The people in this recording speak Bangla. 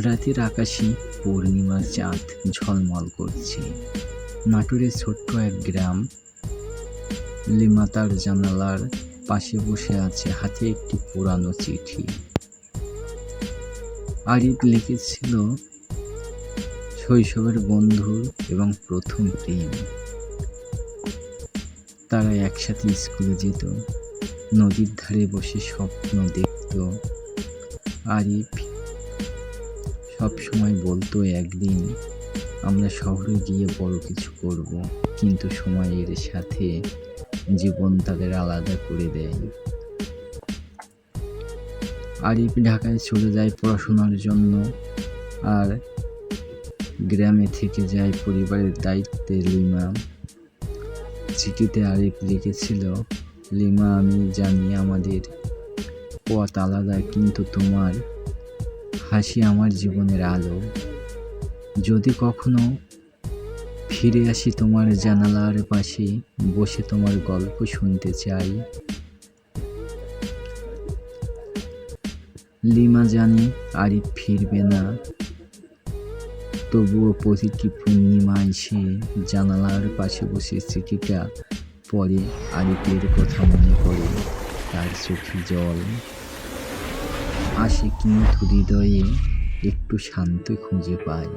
রাতের আকাশে পূর্ণিমার চাঁদ ঝলমল করছে। নাটোরের ছোট্ট এক গ্রাম। লিমা তার জানালার পাশে বসে আছে, হাতে একটি পুরানো চিঠি। আরিফ লিখেছিল শৈশবের বন্ধু এবং প্রথম প্রেম। তারা একসাথে স্কুলে যেত, নদীর ধারে বসে স্বপ্ন দেখত। আরিফ সব সময় বলতো, একদিন আমরা শহরে গিয়ে বড় কিছু করব, কিন্তু সময়ের সাথে জীবন তাদের আলাদা করে দেয়। আরিফ ঢাকায় চলে যায় পড়াশোনার জন্য, আর গ্রামে থেকে যায় পরিবারের দায়িত্বে। লিমা চিঠিতে আরিফ লিখেছিল, লিমা, আমি জানি আমাদের পথ আলাদা, কিন্তু তোমার হাসি আমার জীবনের আলো। যদি কখনো ফিরে আসি তোমার জানালার পাশে, বসে তোমার গল্প শুনতে চাই। লিমা জানে আরিফ ফিরবে না, তবুও প্রতিটি পূর্ণিমায় সে জানালার পাশে বসে চিঠিটা পড়ে। আরিফের কথা মনে করে, তার চোখে জল আসে, কিন্তু হৃদয়ে একটু শান্তি খুঁজে পায়।